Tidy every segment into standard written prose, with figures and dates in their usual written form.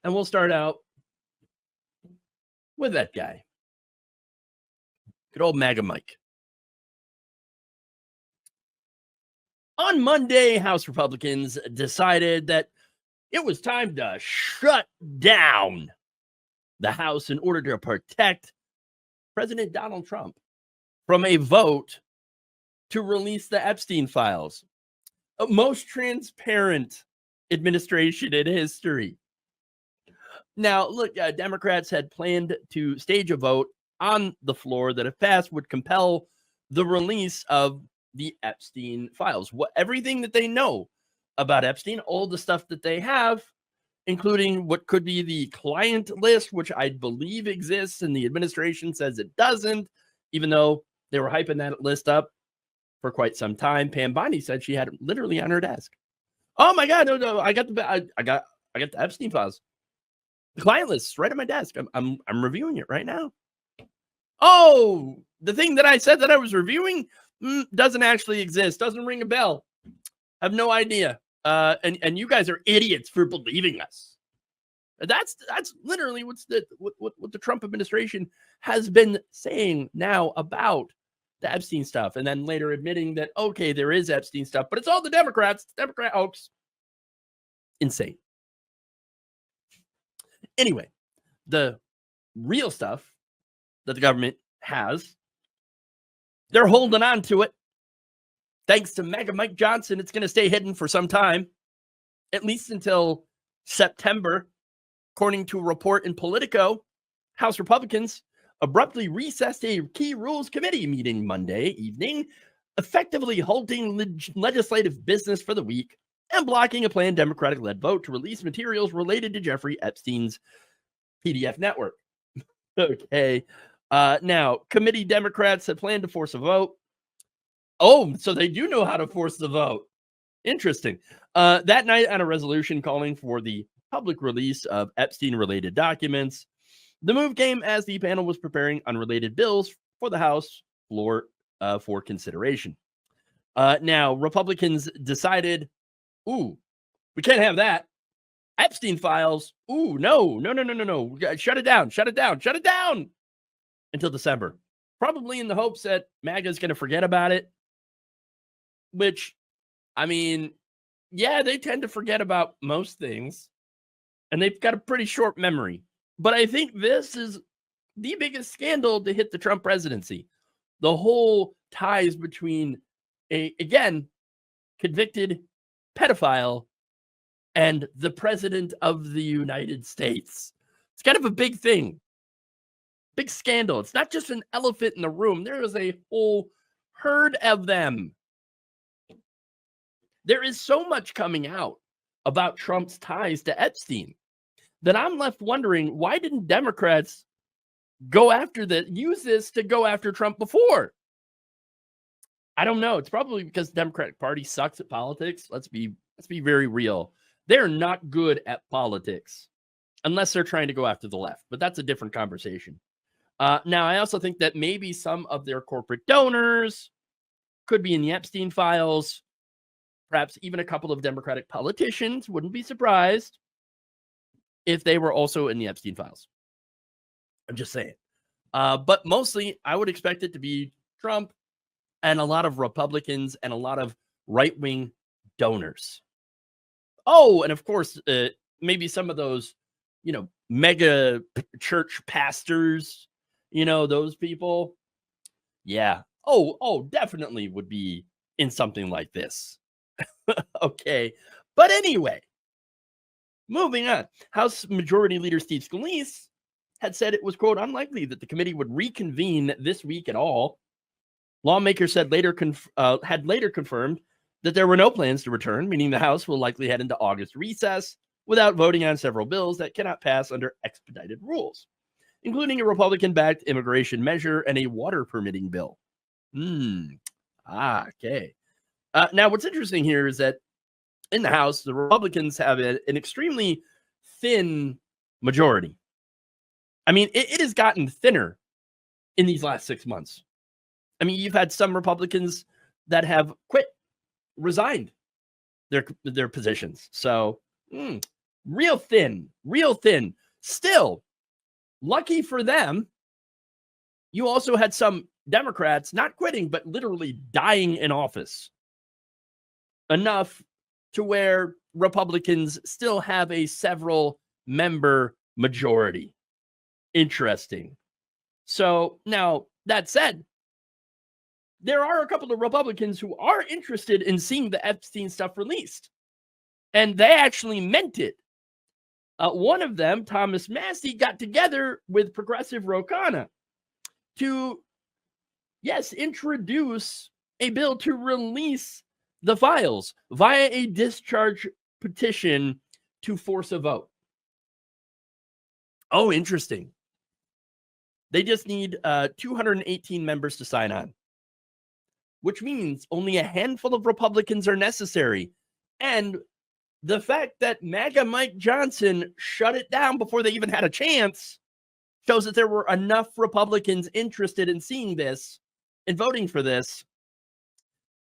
And we'll start out with that guy. Good old MAGA Mike. On Monday, House Republicans decided that it was time to shut down the House in order to protect President Donald Trump from a vote to release the Epstein files. A most transparent administration in history. Now, look, Democrats had planned to stage a vote on the floor that, if passed, would compel the release of the Epstein files. Everything that they know about Epstein, all the stuff that they have, including what could be the client list, which I believe exists, and the administration says it doesn't, even though they were hyping that list up for quite some time. Pam Bondi said she had it literally on her desk. Oh my God, no, I got the Epstein files. The client list is right on my desk. I'm reviewing it right now. Oh, the thing that I said that I was reviewing doesn't actually exist. Doesn't ring a bell. I have no idea. And you guys are idiots for believing us. That's literally what the Trump administration has been saying now about the Epstein stuff, and then later admitting that, okay, there is Epstein stuff, but it's all the Democrats, Democrat hoax. Insane. Anyway, the real stuff that the government has, they're holding on to it. Thanks to MAGA Mike Johnson, it's going to stay hidden for some time, at least until September. According to a report in Politico, House Republicans abruptly recessed a key rules committee meeting Monday evening, effectively halting legislative business for the week and blocking a planned Democratic-led vote to release materials related to Jeffrey Epstein's PDF network. Okay. Now, committee Democrats had planned to force a vote. Oh, so they do know how to force the vote. Interesting. That night, on a resolution calling for the public release of Epstein-related documents. The move came as the panel was preparing unrelated bills for the House floor for consideration. Now, Republicans decided, we can't have that. Epstein files. No. Shut it down. Until December. Probably in the hopes that MAGA is going to forget about it. Which, I mean, yeah, they tend to forget about most things. And they've got a pretty short memory. But I think this is the biggest scandal to hit the Trump presidency. The whole ties between again, convicted pedophile and the president of the United States. It's kind of a big thing. Big scandal. It's not just an elephant in the room. There is a whole herd of them. There is so much coming out about Trump's ties to Epstein that I'm left wondering, why didn't Democrats use this to go after Trump before? I don't know. It's probably because the Democratic Party sucks at politics. Let's be very real. They're not good at politics unless they're trying to go after the left, but that's a different conversation. Now, I also think that maybe some of their corporate donors could be in the Epstein files. Perhaps even a couple of Democratic politicians, wouldn't be surprised if they were also in the Epstein files. I'm just saying. But mostly, I would expect it to be Trump and a lot of Republicans and a lot of right-wing donors. Oh, and of course, maybe some of those, mega church pastors, those people. Yeah. Oh, definitely would be in something like this. Okay. But anyway, moving on. House Majority Leader Steve Scalise had said it was, quote, unlikely that the committee would reconvene this week at all. Lawmakers had later confirmed that there were no plans to return, meaning the House will likely head into August recess without voting on several bills that cannot pass under expedited rules, including a Republican-backed immigration measure and a water permitting bill. Okay. Now, what's interesting here is that in the House, the Republicans have an extremely thin majority. I mean, it has gotten thinner in these last 6 months. I mean, you've had some Republicans that have resigned their positions. So Real thin, real thin. Still, lucky for them, you also had some Democrats not quitting, but literally dying in office. Enough to where Republicans still have a several member majority. Interesting. So now, that said, there are a couple of Republicans who are interested in seeing the Epstein stuff released. And they actually meant it. One of them, Thomas Massey, got together with Progressive Ro Khanna to, yes, introduce a bill to release the files via a discharge petition to force a vote. Oh, interesting. They just need 218 members to sign on, which means only a handful of Republicans are necessary. And the fact that MAGA Mike Johnson shut it down before they even had a chance shows that there were enough Republicans interested in seeing this and voting for this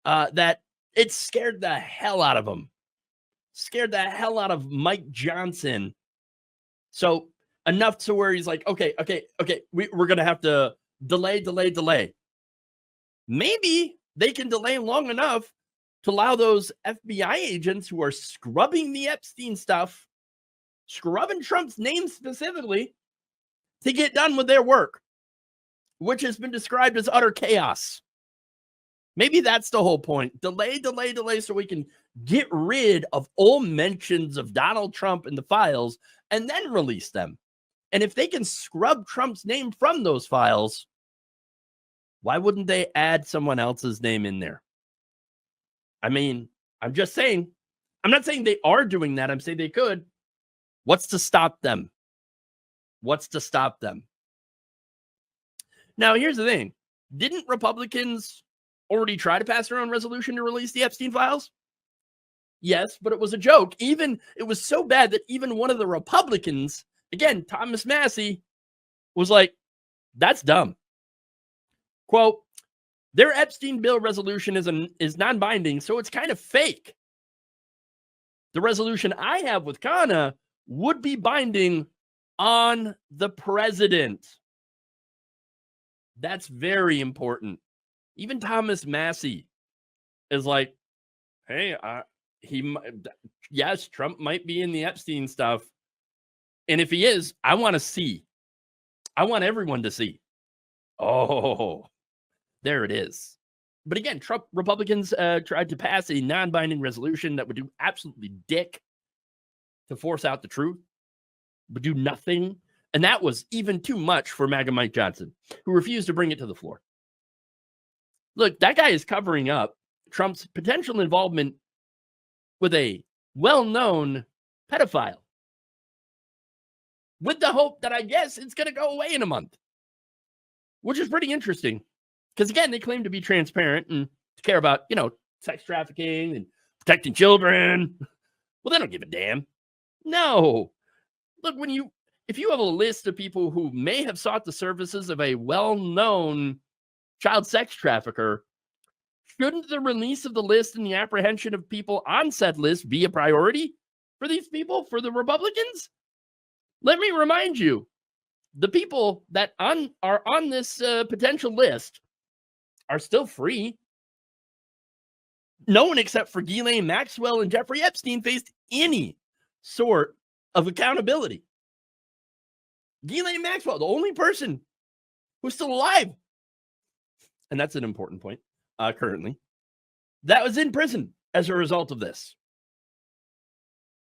that it scared the hell out of them. Scared the hell out of Mike Johnson. So enough to where he's like, okay, we're going to have to delay. Maybe they can delay long enough to allow those FBI agents who are scrubbing the Epstein stuff, scrubbing Trump's name specifically, to get done with their work, which has been described as utter chaos. Maybe that's the whole point. Delay, so we can get rid of all mentions of Donald Trump in the files and then release them. And if they can scrub Trump's name from those files, why wouldn't they add someone else's name in there? I mean, I'm just saying. I'm not saying they are doing that. I'm saying they could. What's to stop them? What's to stop them? Now, here's the thing. Didn't Republicans already try to pass their own resolution to release the Epstein files? Yes, but it was a joke. It was so bad that even one of the Republicans, again, Thomas Massey, was like, that's dumb. Quote, their Epstein bill resolution is non-binding, so it's kind of fake. The resolution I have with Khanna would be binding on the president. That's very important. Even Thomas Massey is like, hey, yes, Trump might be in the Epstein stuff. And if he is, I want to see. I want everyone to see. Oh, there it is. But again, Republicans tried to pass a non-binding resolution that would do absolutely dick to force out the truth, but do nothing. And that was even too much for MAGA Mike Johnson, who refused to bring it to the floor. Look, that guy is covering up Trump's potential involvement with a well-known pedophile, with the hope that I guess it's going to go away in a month, which is pretty interesting. Because, again, they claim to be transparent and to care about, sex trafficking and protecting children. Well, they don't give a damn. No. Look, if you have a list of people who may have sought the services of a well-known child sex trafficker, shouldn't the release of the list and the apprehension of people on said list be a priority for these people, for the Republicans? Let me remind you, the people that are on this potential list are still free. No one except for Ghislaine Maxwell and Jeffrey Epstein faced any sort of accountability. Ghislaine Maxwell, the only person who's still alive, and that's an important point currently, that was in prison as a result of this.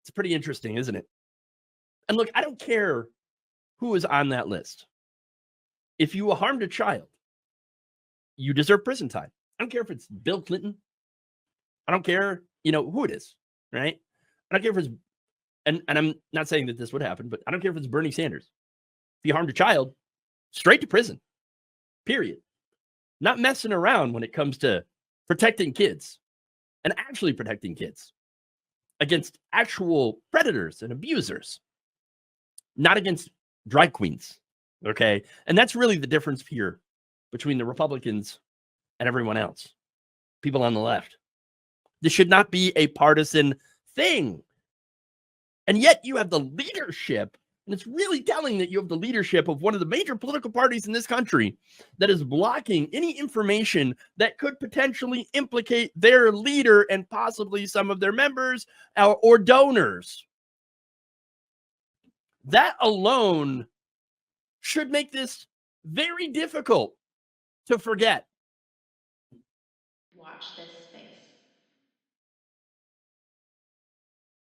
It's pretty interesting, isn't it? And look, I don't care who is on that list. If you harmed a child, you deserve prison time. I don't care if it's Bill Clinton. I don't care, who it is, right? I don't care if it's, and I'm not saying that this would happen, but I don't care if it's Bernie Sanders. If you harmed a child, straight to prison, period. Not messing around when it comes to protecting kids and actually protecting kids against actual predators and abusers, not against drag queens, okay? And that's really the difference here between the Republicans and everyone else, people on the left. This should not be a partisan thing. And yet you have the leadership, and it's really telling that you have the leadership of one of the major political parties in this country that is blocking any information that could potentially implicate their leader and possibly some of their members or donors. That alone should make this very difficult to forget. Watch this